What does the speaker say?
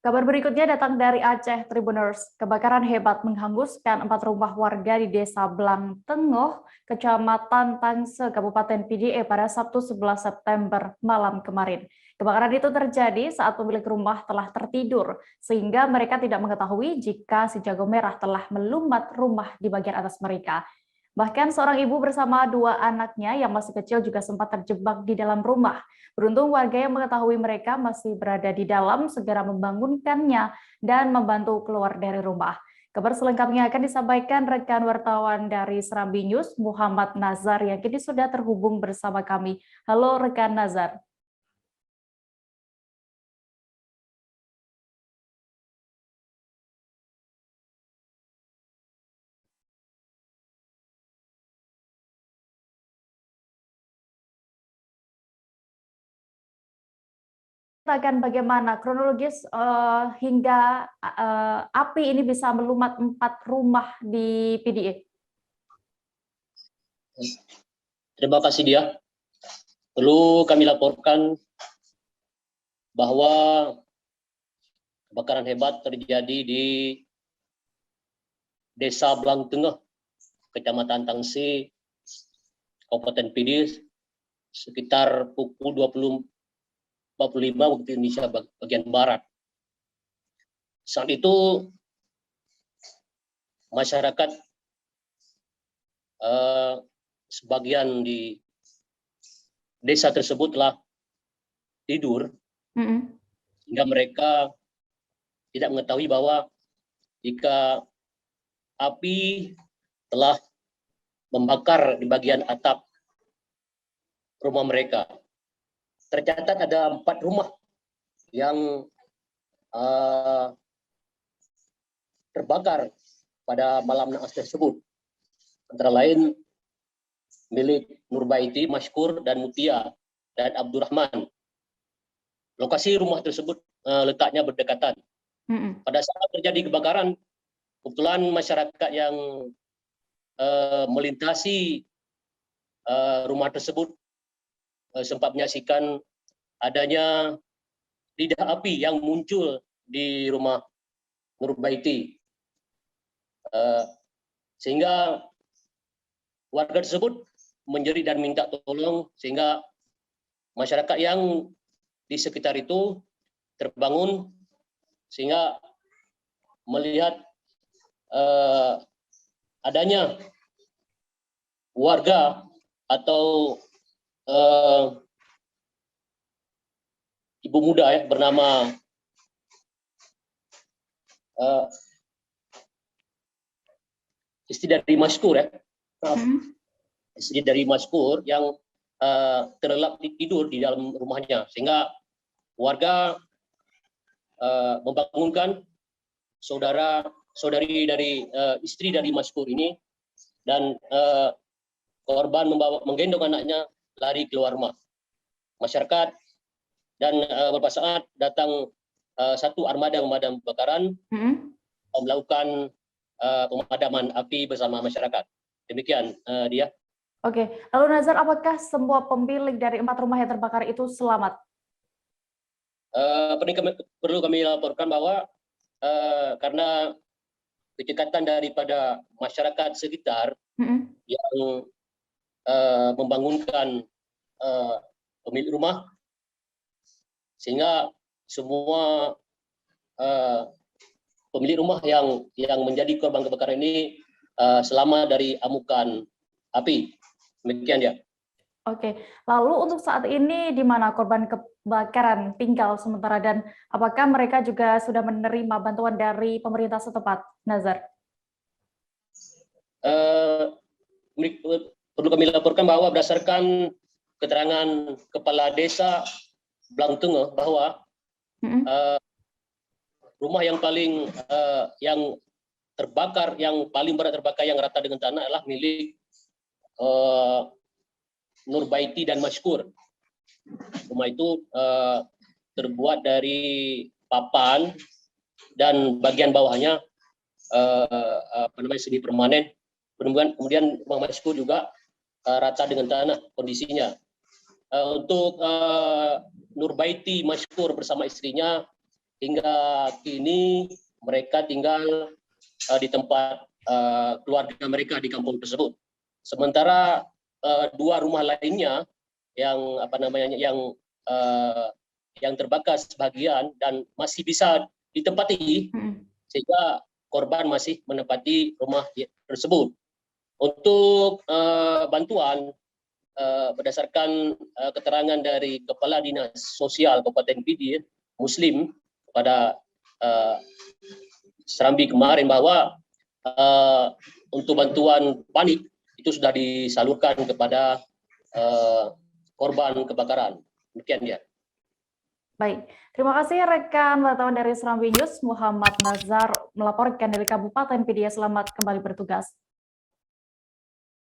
Kabar berikutnya datang dari Aceh Tribuners. Kebakaran hebat menghanguskan 4 rumah warga di Desa Blangtengoh, Kecamatan Tangse, Kabupaten PDE pada Sabtu 11 September malam kemarin. Kebakaran itu terjadi saat pemilik rumah telah tertidur, sehingga mereka tidak mengetahui jika si jago merah telah melumat rumah di bagian atas mereka. Bahkan seorang ibu bersama 2 anaknya yang masih kecil juga sempat terjebak di dalam rumah. Beruntung warga yang mengetahui mereka masih berada di dalam segera membangunkannya dan membantu keluar dari rumah. Kabar selengkapnya akan disampaikan rekan wartawan dari Serambi News, Muhammad Nazar, yang kini sudah terhubung bersama kami. Halo rekan Nazar. Akan bagaimana kronologis hingga api ini bisa melumat 4 rumah di PDE? Terima kasih dia. Perlu kami laporkan bahwa kebakaran hebat terjadi di Desa Blangtengoh, Kecamatan Tangse, Kabupaten PDE, sekitar pukul 20.45 waktu Indonesia bagian Barat. Saat itu masyarakat sebagian di desa tersebut telah tidur, hingga mereka tidak mengetahui bahwa jika api telah membakar di bagian atap rumah mereka. Tercatat ada 4 rumah yang terbakar pada malam naas tersebut. Antara lain milik Nurbaiti, Mashkur, dan Mutia, dan Abdurrahman. Lokasi rumah tersebut letaknya berdekatan. Pada saat terjadi kebakaran, kebetulan masyarakat yang melintasi rumah tersebut sempat menyaksikan adanya lidah api yang muncul di rumah Nurbaiti, sehingga warga tersebut menjerit dan minta tolong, sehingga masyarakat yang di sekitar itu terbangun sehingga melihat adanya warga atau ibu muda bernama istri dari Mashkur istri dari Mashkur yang terlelap tidur di dalam rumahnya, sehingga warga membangunkan saudari dari istri dari Mashkur ini, dan korban menggendong anaknya lari keluar rumah. Masyarakat dan beberapa saat datang 1 armada pemadam kebakaran melakukan pemadaman api bersama masyarakat. Demikian dia. Oke, lalu Nazar, apakah semua pemilik dari 4 rumah yang terbakar itu selamat? Perlu kami laporkan bahwa karena kecekatan daripada masyarakat sekitar yang membangunkan pemilik rumah, sehingga semua pemilik rumah yang menjadi korban kebakaran ini selamat dari amukan api. Demikian ya. Oke, lalu untuk saat ini di mana korban kebakaran tinggal sementara, dan apakah mereka juga sudah menerima bantuan dari pemerintah setempat, Nazar? Perlu kami laporkan bahwa berdasarkan keterangan Kepala Desa Blangtengoh bahwa rumah yang paling yang terbakar, yang paling berat terbakar, yang rata dengan tanah adalah milik Nurbaiti dan Mashkur. Rumah itu terbuat dari papan dan bagian bawahnya semi permanen. Kemudian rumah Mashkur juga rata dengan tanah kondisinya. Untuk Nurbaiti Mashkur bersama istrinya hingga kini mereka tinggal di tempat keluarga mereka di kampung tersebut. Sementara 2 rumah lainnya yang yang terbakar sebagian dan masih bisa ditempati, sehingga korban masih menempati rumah tersebut. Untuk bantuan berdasarkan keterangan dari Kepala Dinas Sosial Kabupaten Pidi Muslim pada Serambi kemarin, bahwa untuk bantuan panik itu sudah disalurkan kepada korban kebakaran. Demikian ya. Baik, terima kasih rekan wartawan dari Serambi News, Muhammad Nazar melaporkan dari Kabupaten Pidi. Selamat kembali bertugas.